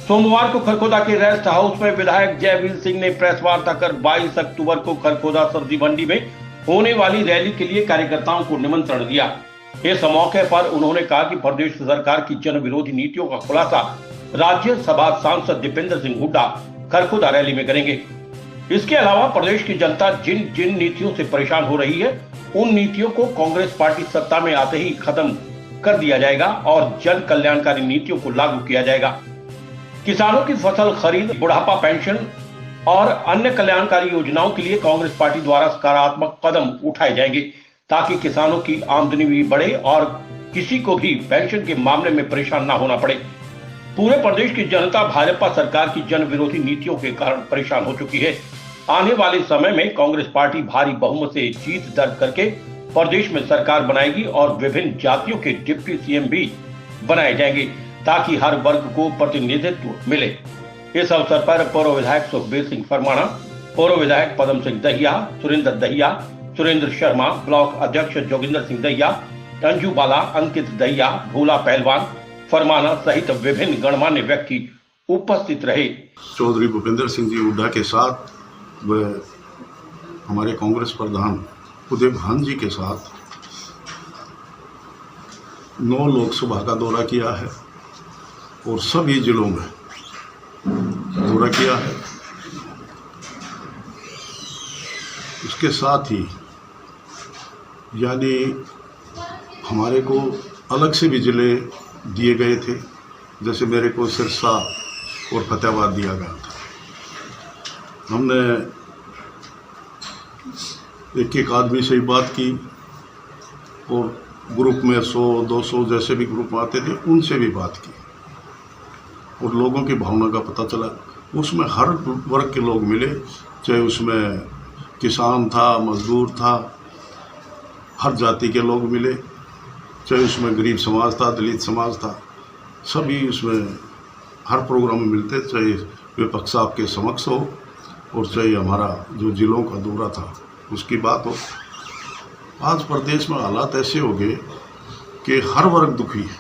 सोमवार को खरखोदा के रेस्ट हाउस में विधायक जयवीर सिंह ने प्रेस वार्ता कर 22 अक्टूबर को खरखोदा सब्जी मंडी में होने वाली रैली के लिए कार्यकर्ताओं को निमंत्रण दिया। इस मौके पर उन्होंने कहा कि प्रदेश सरकार की जन विरोधी नीतियों का खुलासा राज्यसभा सांसद दीपेंद्र सिंह हुड्डा खरखोदा रैली में करेंगे। इसके अलावा प्रदेश की जनता जिन जिन नीतियों से परेशान हो रही है, उन नीतियों को कांग्रेस पार्टी सत्ता में आते ही खत्म कर दिया जाएगा और जन कल्याणकारी नीतियों को लागू किया जाएगा। किसानों की फसल खरीद, बुढ़ापा पेंशन और अन्य कल्याणकारी योजनाओं के लिए कांग्रेस पार्टी द्वारा सकारात्मक कदम उठाए जाएंगे ताकि किसानों की आमदनी भी बढ़े और किसी को भी पेंशन के मामले में परेशान ना होना पड़े। पूरे प्रदेश की जनता भाजपा सरकार की जन विरोधी नीतियों के कारण परेशान हो चुकी है। आने वाले समय में कांग्रेस पार्टी भारी बहुमत से जीत दर्ज करके प्रदेश में सरकार बनाएगी और विभिन्न जातियों के डिप्टी सीएम भी बनाए जाएंगे ताकि हर वर्ग को प्रतिनिधित्व मिले। इस अवसर पर पूर्व विधायक सुखबीर सिंह फरमाना, पूर्व विधायक पदम सिंह दहिया, सुरेंद्र दहिया, सुरेंद्र शर्मा, ब्लॉक अध्यक्ष जोगिंदर सिंह दहिया, अंजू बाला, अंकित दहिया, भोला पहलवान फरमाना सहित विभिन्न गणमान्य व्यक्ति उपस्थित रहे। चौधरी भूपेंद्र सिंह जी हुड्डा के साथ व हमारे कांग्रेस प्रधान उदय भान जी के साथ 9 लोकसभा का दौरा किया है और सभी जिलों में दौरा किया है। उसके साथ ही यानी हमारे को अलग से भी जिले दिए गए थे, जैसे मेरे को सिरसा और फतेहाबाद दिया गया था। हमने एक एक आदमी से ही बात की और ग्रुप में 100-200 जैसे भी ग्रुप आते थे उनसे भी बात की और लोगों की भावना का पता चला। उसमें हर वर्ग के लोग मिले, चाहे उसमें किसान था, मजदूर था, हर जाति के लोग मिले, चाहे उसमें गरीब समाज था, दलित समाज था, सभी उसमें हर प्रोग्राम में मिलते, चाहे विपक्ष आपके समक्ष हो और चाहे हमारा जो जिलों का दौरा था उसकी बात हो। आज प्रदेश में हालात ऐसे हो गए कि हर वर्ग दुखी है।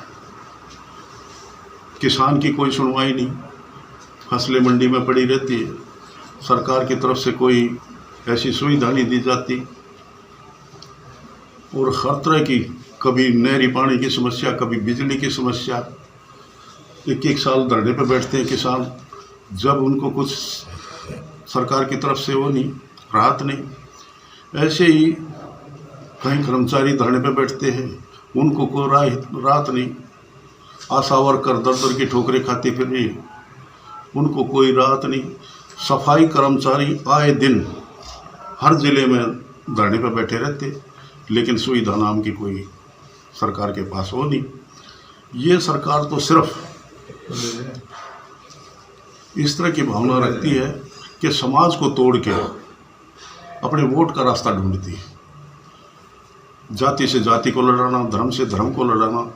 किसान की कोई सुनवाई नहीं, फसलें मंडी में पड़ी रहती है, सरकार की तरफ से कोई ऐसी सुविधा नहीं दी जाती और हर तरह की, कभी नहरी पानी की समस्या, कभी बिजली की समस्या। एक साल धरने पर बैठते हैं किसान, जब उनको कुछ सरकार की तरफ से वो नहीं, राहत नहीं। ऐसे ही कहीं कर्मचारी धरने पर बैठते हैं, उनको कोई राहत नहीं। आशा वर्कर दर की ठोकरें खाती फिर रही, उनको कोई राहत नहीं। सफाई कर्मचारी आए दिन हर जिले में धरने पर बैठे रहते, लेकिन सुविधा नाम की कोई सरकार के पास हो नहीं। ये सरकार तो सिर्फ इस तरह की भावना रखती है कि समाज को तोड़ के अपने वोट का रास्ता ढूंढती है। जाति से जाति को लड़ाना, धर्म से धर्म को लड़ाना,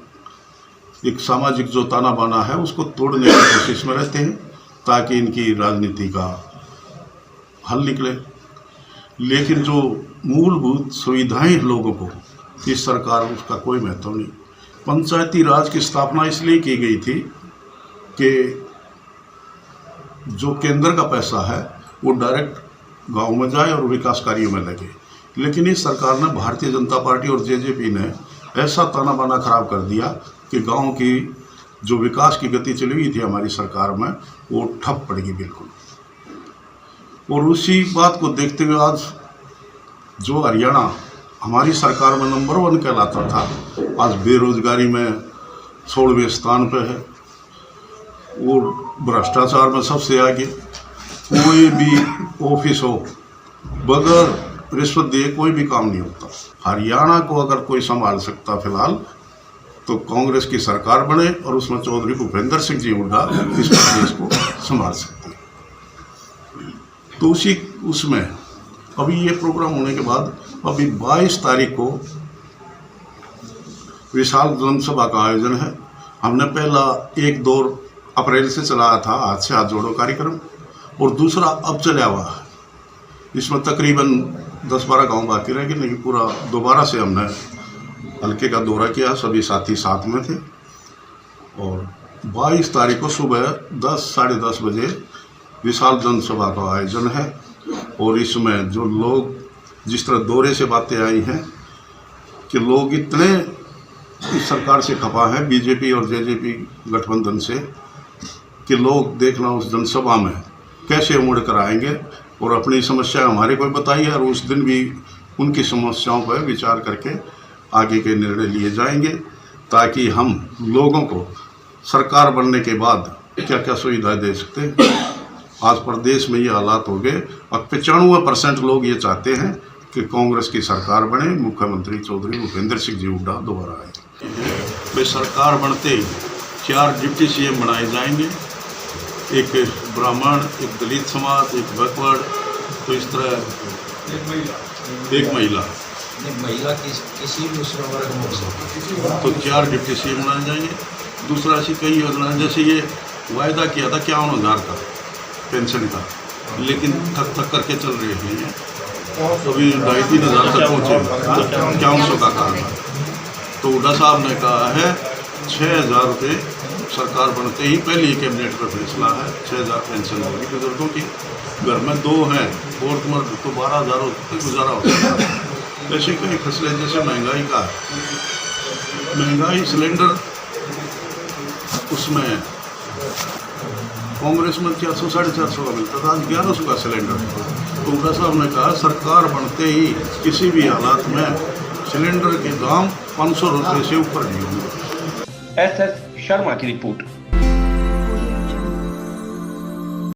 एक सामाजिक जो ताना बाना है उसको तोड़ने की कोशिश में रहते हैं ताकि इनकी राजनीति का हल निकले। लेकिन जो मूलभूत सुविधाएं लोगों को, इस सरकार उसका कोई महत्व नहीं। पंचायती राज की स्थापना इसलिए की गई थी कि जो केंद्र का पैसा है वो डायरेक्ट गांव में जाए और विकास कार्यों में लगे। लेकिन इस सरकार ने, भारतीय जनता पार्टी और जेजेपी ने ऐसा ताना बाना खराब कर दिया कि गांव की जो विकास की गति चली हुई थी हमारी सरकार में, वो ठप पड़ गई बिल्कुल। और उसी बात को देखते हुए आज जो हरियाणा हमारी सरकार में नंबर 1 कहलाता था, आज बेरोजगारी में 16वें स्थान पर है और भ्रष्टाचार में सबसे आगे। कोई भी ऑफिस हो, बगैर रिश्वत दिए कोई भी काम नहीं होता। हरियाणा को अगर कोई संभाल सकता फिलहाल तो कांग्रेस की सरकार बने और उसमें चौधरी भूपेंद्र सिंह जी हुड्डा इस प्रदेश को संभाल सकते हैं। तो उसमें अभी ये प्रोग्राम होने के बाद अभी 22 तारीख को विशाल जनसभा का आयोजन है। हमने पहला 1-2 अप्रैल से चलाया था हाथ से हाथ जोड़ो कार्यक्रम, और दूसरा अब चला हुआ है। इसमें तकरीबन 10-12 गांव बाकी रह गए, लेकिन पूरा दोबारा से हमने हल्के का दौरा किया। सभी साथी साथ में थे और 22 तारीख को सुबह 10 साढ़े 10 बजे विशाल जनसभा का आयोजन है। और इसमें जो लोग जिस तरह दौरे से बातें आई हैं कि लोग इतने इस सरकार से खफा है, बीजेपी और जेजेपी गठबंधन से, कि लोग देखना उस जनसभा में कैसे उमड़ कर आएंगे और अपनी समस्या हमारे को बताइए, और उस दिन भी उनकी समस्याओं पर विचार करके आगे के निर्णय लिए जाएंगे, ताकि हम लोगों को सरकार बनने के बाद क्या क्या सुविधाएं दे सकते हैं। आज प्रदेश में ये हालात हो गए और 95% लोग ये चाहते हैं कि कांग्रेस की सरकार बने, मुख्यमंत्री चौधरी भूपेंद्र सिंह जी हुड्डा दोबारा आए। वे सरकार बनते ही 4 डिप्टी सीएम बनाए जाएंगे, एक ब्राह्मण, एक दलित समाज, एक बैकवर्ड, तो इस तरह एक महिला किसी भी उसमें वर्ग में हो सकती, तो 4 डिप्टी सीएम बनाए जाएंगे। दूसरा ऐसी कई योजनाएं, जैसे ये वायदा किया था 51,000 का पेंशन का, लेकिन थक थक करके चल रहे हैं, अभी 2,500-3,000 तक पहुँचे, 5100 का काम था। तो हुड्डा साहब ने कहा है 6,000 रुपये सरकार बनते ही पहले ही कैबिनेट का फैसला है, 6,000 पेंशन होगी बुजुर्गों की। घर में 2 हैं, 4th मर्द, तो 12,000 तक गुजारा हो सकता है। ऐसे कई फैसले, जैसे महंगाई सिलेंडर, उसमें कांग्रेस में 400-450 का मिलता था, आज 1,100 का सिलेंडर। तो हुड्डा साहब ने कहा सरकार बनते ही किसी भी हालात में सिलेंडर के दाम 500 रुपये से ऊपर नहीं होंगे। SS शर्मा की रिपोर्ट।